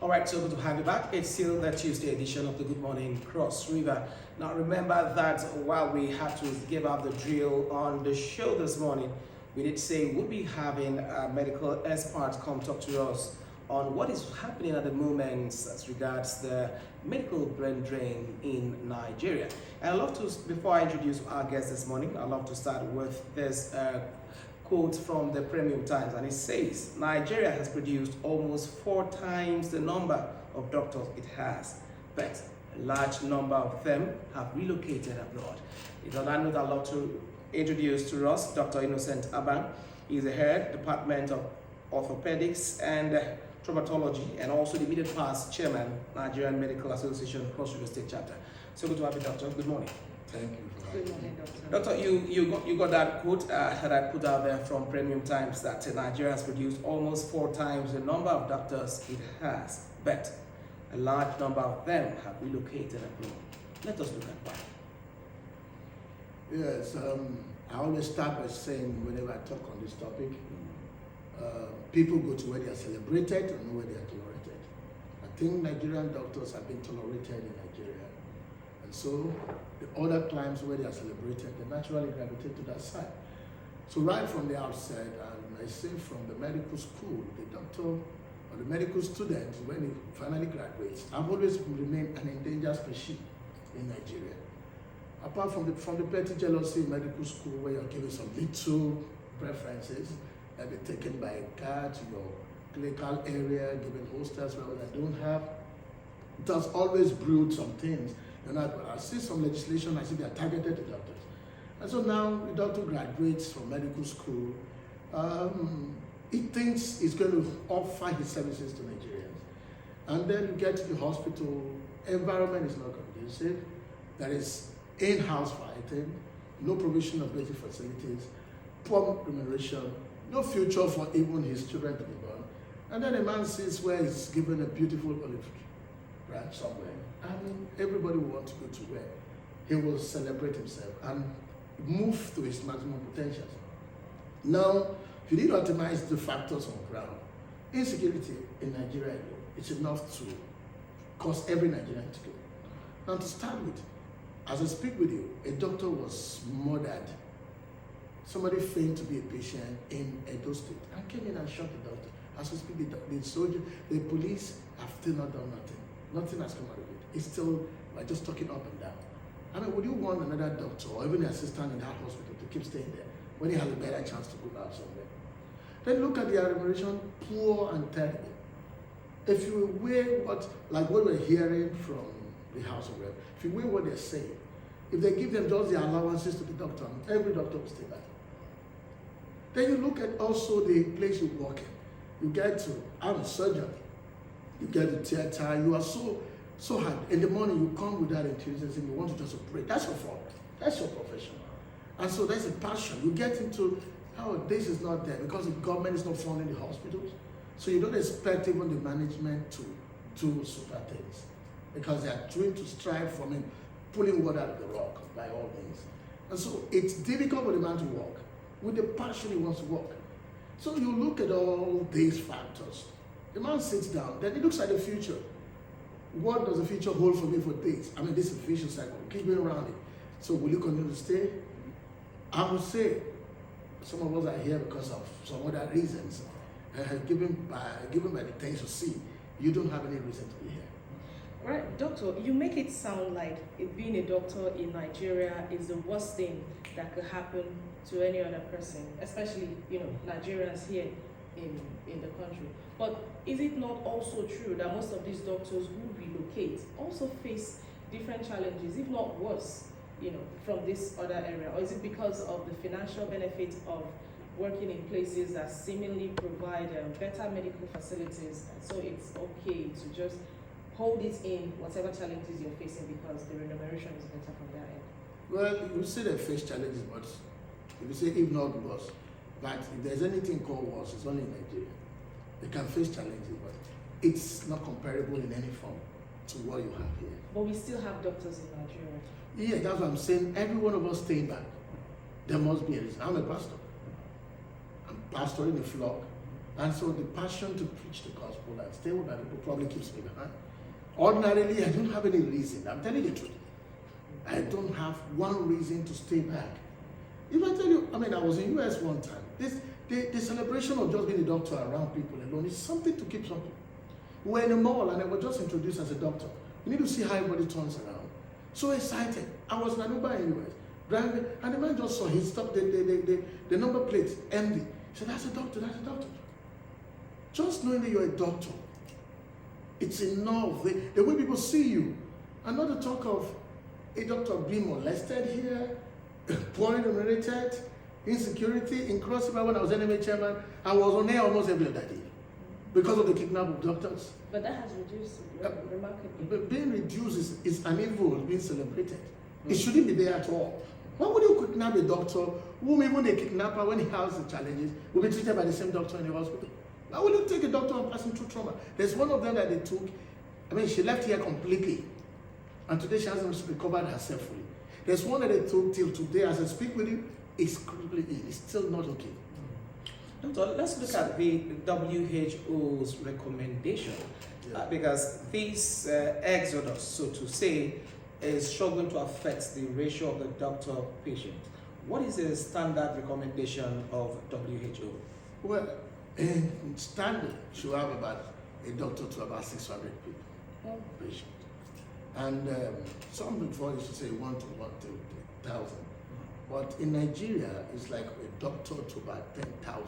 All right, so good to have you back. It's still the Tuesday edition of the Good Morning Cross River. Now remember that while we had to give out the drill on the show this morning, we did say we'll be having a medical expert come talk to us on what is happening at the moment as regards the medical brain drain in Nigeria. And I'd love to, before I introduce our guest this morning, I'd love to start with this quote from the Premium Times, and it says, Nigeria has produced almost 4 times the number of doctors it has, but a large number of them have relocated abroad. It's on that note, I'd love to introduce to us Dr. Innocent Abang. He's the head Department of Orthopedics and Traumatology, and also the immediate past chairman, Nigerian Medical Association Cross River State Chapter. So good to have you, Doctor. Good morning. Thank you for Good having me. morning, Doctor. Doctor, you got that quote that I put out there from Premium Times that Nigeria has produced almost 4 times the number of doctors it has, but a large number of them have relocated abroad. Let us look at why. Yes, I always start by saying whenever I talk on this topic, people go to where they are celebrated and not where they are tolerated. I think Nigerian doctors have been tolerated in Nigeria. And so the other climes where they are celebrated, they naturally gravitate to that side. So right from the outset, and I say from the medical school, the doctor or the medical student, when he finally graduates, I've always remained an endangered species in Nigeria. Apart from the petty jealousy in medical school where you're given some little preferences that be taken by a car to your clinical area, given hostels where they don't have, it has always brewed some things. And I see some legislation, I see they are targeted to doctors. And so now the doctor graduates from medical school, he thinks he's going to offer his services to Nigerians. And then you get to the hospital, environment is not conducive, there is in-house fighting, no provision of basic facilities, poor remuneration, no future for even his children to be born. And then a man sits where he's given a beautiful olive branch somewhere. I mean, everybody will want to go to where he will celebrate himself and move to his maximum potential. Now, if you need to optimize the factors on ground, insecurity in Nigeria is enough to cause every Nigerian to go. Now, to start with, as I speak with you, a doctor was murdered. Somebody feigned to be a patient in Edo State and came in and shot the doctor. As we speak, the soldier, the police have still not done nothing. Nothing has come out of it. It's still, we're just talking up and down. I mean, would you want another doctor or even an assistant in that hospital to keep staying there when he has a better chance to go out somewhere? Then look at the remuneration, poor and terrible. If you weigh what we're hearing from the House of Rep, if you weigh what they're saying, if they give them just the allowances to the doctor, every doctor will stay back. Then you look at also the place you work in. You get to, I'm a surgeon, you get to theater, you are so hard. In the morning you come with that enthusiasm, you want to just operate. That's your fault. That's your profession. And so there's a passion. You get into, oh, this is not there because the government is not funding the hospitals. So you don't expect even the management to do super things because they are trying to strive for pulling water out of the rock by all means. And so it's difficult for the man to work with the passion he wants to work. So you look at all these factors. The man sits down, then he looks at the future. What does the future hold for me for this? I mean, this is a vicious cycle. Keep going around it. So will you continue to stay? I would say some of us are here because of some other reasons. Given by the things you see, you don't have any reason to be here. Right, doctor, you make it sound like being a doctor in Nigeria is the worst thing that could happen to any other person, especially, Nigerians here in the country. But is it not also true that most of these doctors who relocate also face different challenges, if not worse, from this other area? Or is it because of the financial benefit of working in places that seemingly provide better medical facilities, and so it's okay to just hold it in whatever challenges you're facing because the remuneration is better from their end? Well, you say they face challenges, but if you say if not worse, but if there's anything called worse, it's only in Nigeria. They can face challenges, but it's not comparable in any form to what you have here. But we still have doctors in Nigeria. Yeah, that's what I'm saying. Every one of us staying back. There must be a reason. I'm a pastor. I'm pastoring a flock. And so the passion to preach the gospel and stay with my people probably keeps me behind. Ordinarily, I don't have any reason. I'm telling you the truth. I don't have one reason to stay back. If I tell you, I was in US one time. The celebration of just being a doctor around people alone is something to keep something. We were in a mall and I was just introduced as a doctor. You need to see how everybody turns around. So excited. I was in an Uber in US, driving, and the man just saw, he stopped the number plate, empty. He said, that's a doctor, that's a doctor. Just knowing that you're a doctor, it's enough. The way people see you, and not to talk of a doctor being molested here, poorly remunerated, insecurity. In Cross River, when I was NMA chairman, I was on air almost every other day because of the kidnap of doctors. But that has reduced remarkably. But being reduced is an evil being celebrated. It shouldn't be there at all. Why would you kidnap a doctor whom even a kidnapper, when he has the challenges, will be treated by the same doctor in the hospital? Why would you take a doctor and passing through trauma? There's one of them that they took. She left here completely. And today she hasn't recovered herself fully. There's one that they took till today, as I speak with you, it's still not okay. Doctor, let's look at the WHO's recommendation, because this exodus, so to say, is struggling to affect the ratio of the doctor-patient. What is the standard recommendation of WHO? Well, in standard, should have about a doctor to about 600 people, patient. And some before used to say 1 to 1,000. But in Nigeria, it's like a doctor to about 10,000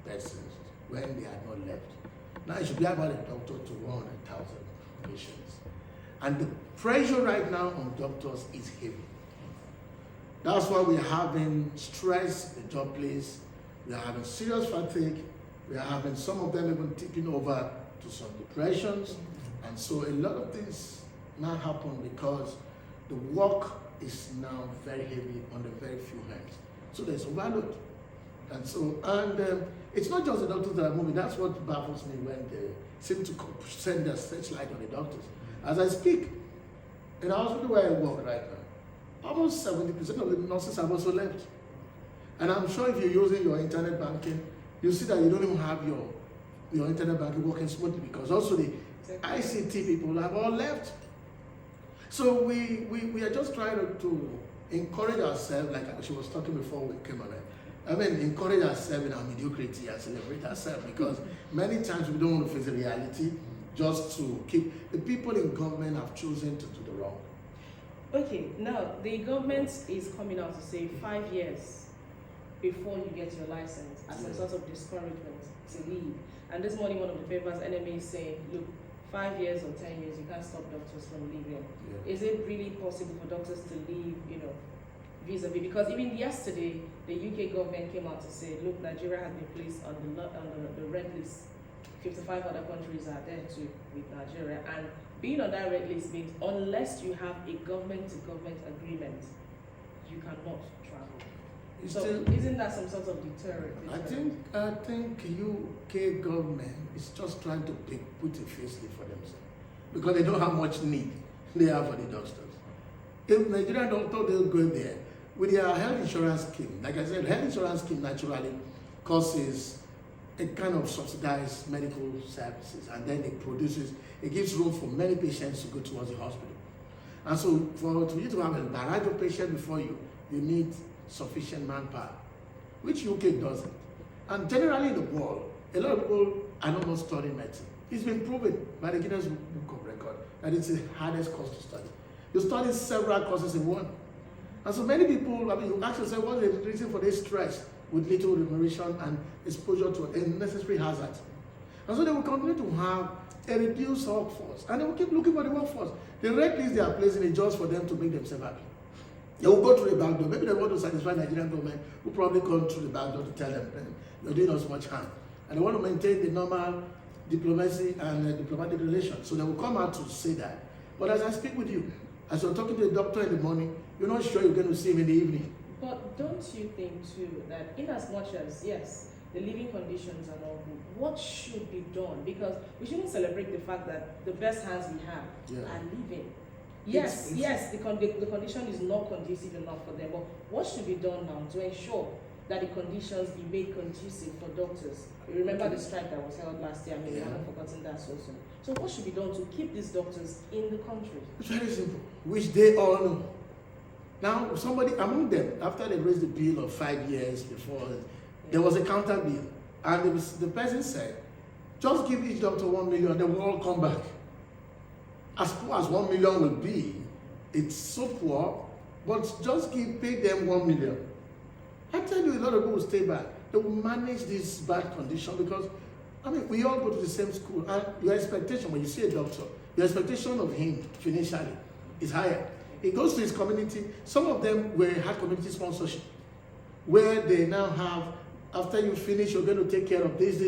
persons when they are not left. Now it should be about a doctor to 100,000 patients. And the pressure right now on doctors is heavy. That's why we're having stress in the job place. We are having serious fatigue. We are having some of them even tipping over to some depressions. And so a lot of things now happen because the work is now very heavy on the very few hands. So there's overload. And so, it's not just the doctors that are moving. That's what baffles me when they seem to send their searchlight on the doctors. As I speak, in the hospital where I work right now, almost 70% of the nurses have also left. And I'm sure if you're using your internet banking, you see that you don't even have your internet banking working smoothly because also the ICT people have all left. So we are just trying to encourage ourselves, like she was talking before we came on. Encourage ourselves in our mediocrity and celebrate ourselves because many times we don't want to face the reality just to keep. The people in government have chosen to do the wrong. Okay, now the government is coming out to say 5 years before you get your license as a sort of discouragement to leave. And this morning, one of the papers, NMA, is saying, look, 5 years or 10 years, you can't stop doctors from leaving. Yeah. Is it really possible for doctors to leave, vis-a-vis? Because even yesterday, the UK government came out to say, look, Nigeria has been placed on the red list. 55 other countries are there too with Nigeria. And being on that red list means unless you have a government-to-government agreement, you cannot travel. So isn't that some sort of deterrent? I think UK government is just trying to put a facelift for themselves because they know how much need they have for the doctors. If Nigerian doctors, they'll go there with their health insurance scheme. Like I said, health insurance scheme naturally causes a kind of subsidized medical services, and then it gives room for many patients to go towards the hospital. And so for you to have a barrage of patients before you need sufficient manpower, which UK doesn't. And generally in the world, a lot of people are not studying medicine. It's been proven by the Guinness Book of Record that it's the hardest course to study. You study several courses in one. And so many people, you ask yourself, what is the reason for this stress with little remuneration and exposure to unnecessary hazards? And so they will continue to have a reduced workforce, and they will keep looking for the workforce. The red list they are placing is just for them to make themselves happy. They will go through the back door. Maybe they want to satisfy the Nigerian government, who probably come through the back door to tell them, you're doing us much harm. And they want to maintain the normal diplomacy and diplomatic relations. So they will come out to say that. But as I speak with you, as you're talking to the doctor in the morning, you're not sure you're going to see him in the evening. But don't you think too that in as much as, yes, the living conditions are not good, what should be done? Because we shouldn't celebrate the fact that the best hands we have are living. Yes, the condition is not conducive enough for them, but what should be done now to ensure that the conditions be made conducive for doctors. You remember the strike that was held last year? I mean, we haven't forgotten that also. So what should be done to keep these doctors in the country? It's very simple, which they all know. Now, somebody among them, after they raised the bill of 5 years before, there was a counter bill. And the person said, just give each doctor 1 million, they will all come back. As poor as 1 million will be, it's so poor, but just pay them 1 million. I tell you, a lot of people will stay back. They will manage this bad condition because, I mean, we all go to the same school, and your expectation when you see a doctor, your expectation of him financially is higher. He goes to his community. Some of them had community sponsorship, where they now have, after you finish, you're going to take care of this,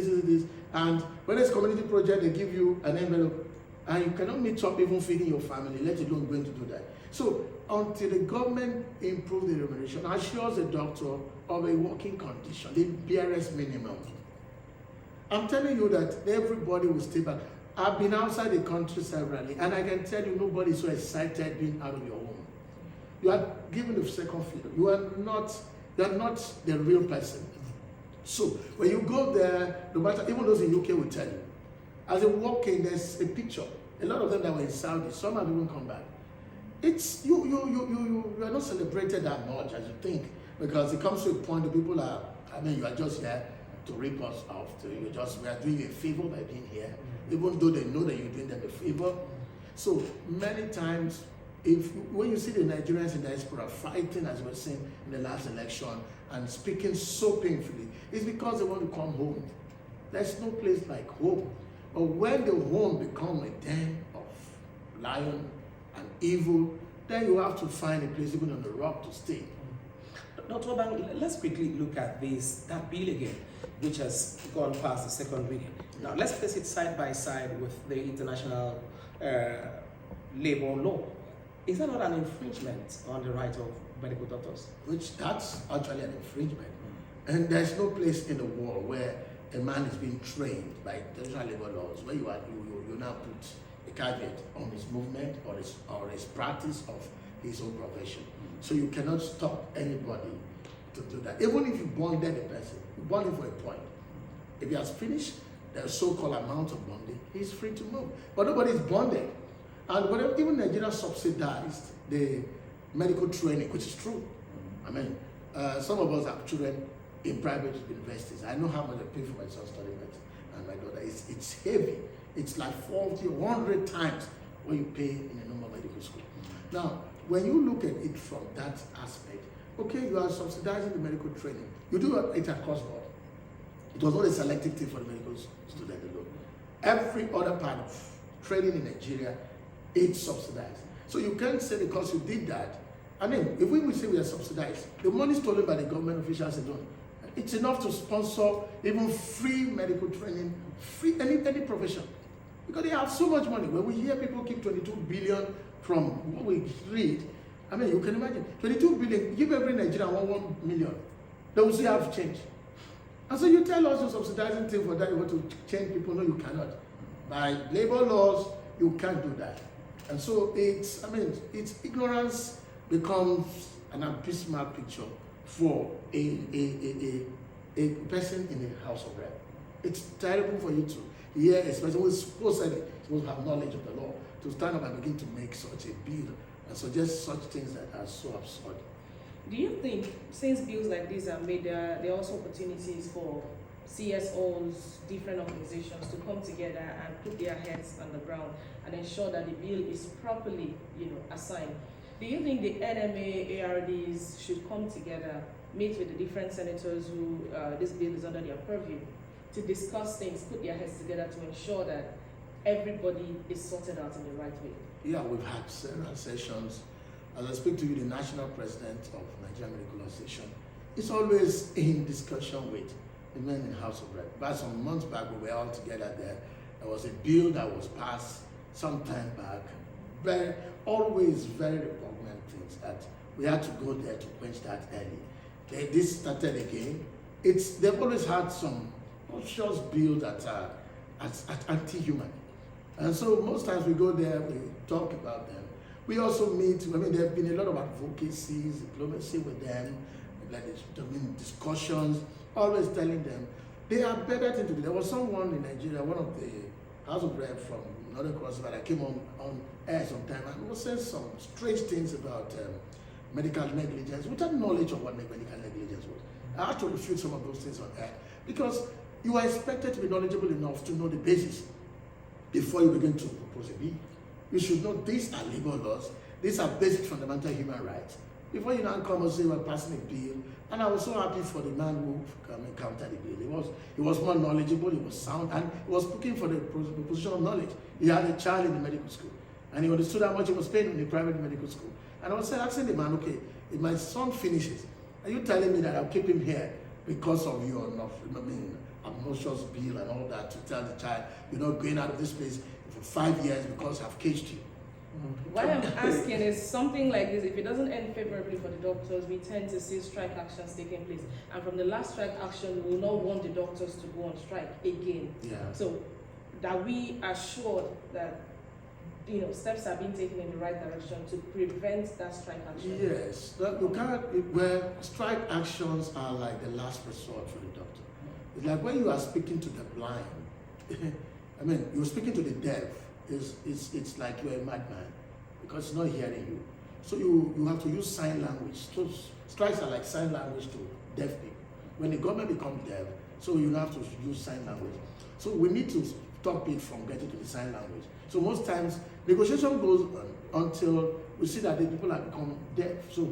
and when it's community project, they give you an envelope, and you cannot meet up even feeding your family, let alone going to do that. So until the government improves the remuneration, assures the doctor of a working condition, the barest minimum, I'm telling you that everybody will stay back. I've been outside the country severally, and I can tell you nobody is so excited being out of your home. You are given the second freedom. You are not the real person. So when you go there, no matter, even those in UK will tell you, as you walk in, there's a picture. A lot of them that were in Saudi, some have even come back. It's you are not celebrated that much as you think, because it comes to a point that people are, I mean, you are just here to rip us off. We are doing you a favor by being here, even though they know that you're doing them a favor. So many times, when you see the Nigerians in diaspora fighting, as we were saying in the last election, and speaking so painfully, it's because they want to come home. There's no place like home. But when the home becomes a den of lion and evil, then you have to find a place even on the rock to stay. Dr. Obang, let's quickly look at that bill again, which has gone past the second reading. Now, let's place it side by side with the international labor law. Is that not an infringement on the right of medical doctors? Which that's actually an infringement. And there's no place in the world where a man is being trained by international labor laws where you now put a caveat on his movement or his practice of his own profession. So you cannot stop anybody to do that. Even if you bonded a person, you bond him for a point. If he has finished the so-called amount of bonding, he's free to move. But nobody is bonded. And whatever, even Nigeria subsidized the medical training, which is true. I mean, some of us have children in private universities. I know how much I pay for my son studying medicine and my daughter. It's heavy. It's like 40 or 100 times what you pay in a normal medical school. Now, when you look at it from that aspect, okay, you are subsidizing the medical training. You do it at cost board. It was not a selective thing for the medical student alone. Every other part of training in Nigeria, it's subsidized. So you can't say because you did that. I mean, if we say we are subsidized, the money stolen by the government officials alone, it's enough to sponsor even free medical training, free any profession. Because they have so much money. When we hear people keep 22 billion from what we read, I mean, you can imagine, 22 billion, give every Nigerian 1 million, they will still have change. And so you tell us you're subsidizing things for that, you want to change people. No, you cannot. By labor laws, you can't do that. And so it's ignorance becomes an abysmal picture for a person in the House of Rep. It's terrible for you to hear a person who is supposed to have knowledge of the law to stand up and begin to make such a bill and suggest such things that are so absurd. Do you think, since bills like these are made, there are also opportunities for CSOs, different organizations to come together and put their heads on the ground and ensure that the bill is properly, assigned? Do you think the NMA, ARDs should come together, meet with the different senators who this bill is under their purview, to discuss things, put their heads together to ensure that everybody is sorted out in the right way? Yeah, we've had several sessions. As I speak to you, the national president of Nigerian Medical Association is always in discussion with the men in the House of Rep. But some months back, we were all together there. There was a bill that was passed some time back, always very repugnant things that we had to go there to quench that early. This started again. They've always had some conscious bills that are anti-human. And so most times we go there, we talk about them. We also meet, there have been a lot of advocacies, diplomacy with them, discussions, always telling them they are better thing to do. There was someone in Nigeria, one of the House of Rep from Northern Cross River, that came on air sometime and was saying some strange things about medical negligence without knowledge of what medical negligence was. I had to refute some of those things on air because you are expected to be knowledgeable enough to know the basis before you begin to propose a bill. You should know these are labor laws, these are basic fundamental human rights. Before you now come and say we're passing a bill, and I was so happy for the man who countered the bill. He was more knowledgeable, he was sound, and he was looking for the position of knowledge. He had a child in the medical school, and he understood how much he was paying in the private medical school. And I was asking the man, okay, if my son finishes, are you telling me that I'll keep him here because of your obnoxious bill and all that, to tell the child you're not going out of this place for 5 years because I've caged you? What I'm asking is something like this: if it doesn't end favorably for the doctors, we tend to see strike actions taking place. And from the last strike action, we will not want the doctors to go on strike again. Yeah. So that we are sure that steps are being taken in the right direction to prevent that strike action. Yes, you can't. Where strike actions are like the last resort for the doctor. It's like when you are speaking to the blind. I mean, you're speaking to the deaf. It's like you're a madman because it's not hearing you. So you have to use sign language. So strikes are like sign language to deaf people. When the government becomes deaf, so you have to use sign language. So we need to stop it from getting to the sign language. So most times negotiation goes on until we see that the people have become deaf. So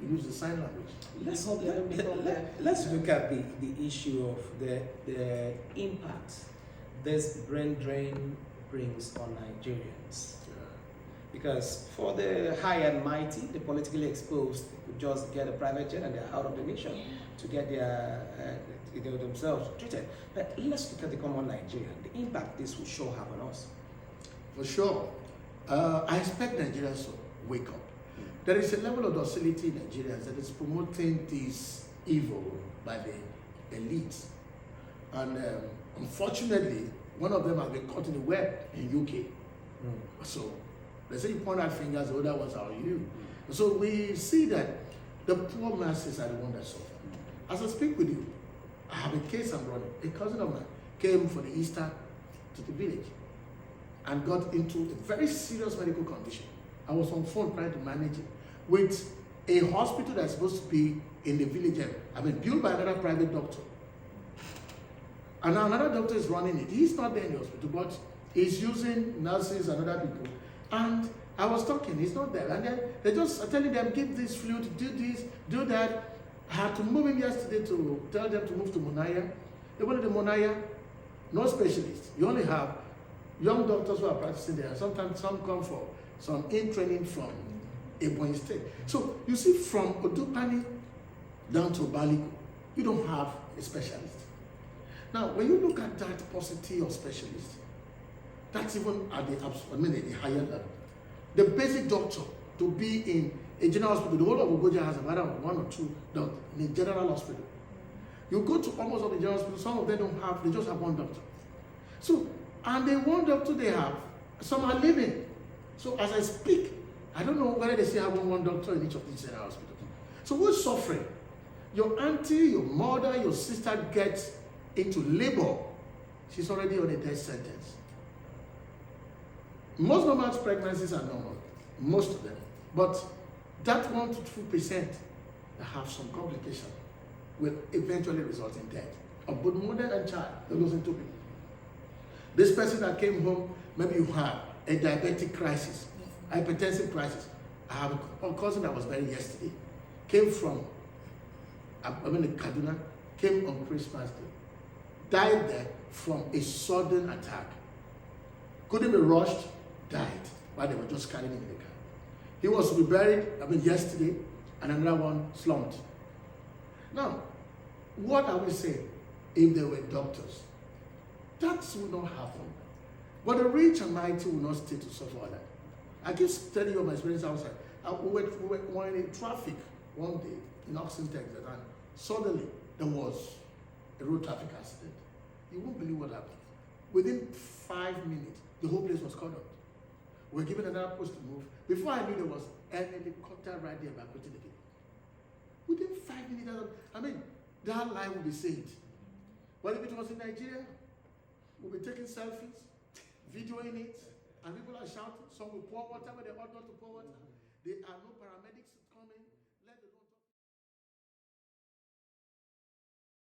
we use the sign language. Let's look at the issue of the impact this brain drain brings on Nigerians. Because for the high and mighty, the politically exposed could just get a private jet and they're out of the nation to get themselves treated. But let's look at the common Nigerian, the impact this will sure have on us. For sure. I expect Nigerians to wake up. There is a level of docility in Nigerians that is promoting this evil by the elite. And unfortunately, one of them has been caught in the web in UK. So they say you point out fingers, the other ones are on you. So we see that the poor masses are the ones that suffer. As I speak with you, I have a case I'm running. A cousin of mine came for the Easter to the village and got into a very serious medical condition. I was on phone trying to manage it with a hospital that's supposed to be in the village area. I mean, built by another private doctor. And now another doctor is running it. He's not there in the hospital, but he's using nurses and other people. And I was talking, he's not there. And then they're just telling them, give this fluid, do this, do that. I had to move him yesterday to tell them to move to Monaya. They went to the Monaya, no specialists. You only have young doctors who are practicing there. Sometimes some come for some in-training from Ebonyi State. So you see, from Odupani down to Baliko, you don't have a specialist. Now, when you look at that paucity of specialists, that's even at the higher level. The basic doctor to be in a general hospital, the whole of Ogoja has about 1 or 2 doctors in a general hospital. You go to almost all the general hospitals, some of them don't have, they just have 1 doctor. So, and the 1 doctor they have, some are living. So as I speak, I don't know whether they still have one doctor in each of these general hospitals. So who's suffering? Your auntie, your mother, your sister gets into labor, she's already on a death sentence. Most normal pregnancies are normal, most of them. But that 1 to 2% that have some complication will eventually result in death of both mother and child. They're losing 2 people. This person that came home, maybe you have a diabetic crisis, hypertensive crisis. I have a cousin that was buried yesterday, came from, Kaduna, came on Christmas Day. Died there from a sudden attack. Couldn't be rushed, died while they were just carrying him in the car. He was to be buried, yesterday, and another one slumped. Now, what are we saying if they were doctors? That will not happen. But the rich and mighty will not stay to suffer that. I keep telling you my experience outside. We were in traffic one day in Austin, Texas, and suddenly there was a road traffic accident. You won't believe what happened. Within 5 minutes, the whole place was cut off. We were given another post to move. Before I knew, there was an helicopter right there evacuating the people. Within 5 minutes, I mean, that life will be saved. But if it was in Nigeria, we'll be taking selfies, videoing it, and people are shouting. Some will pour water where they ought not to pour water. There are no paramedics coming.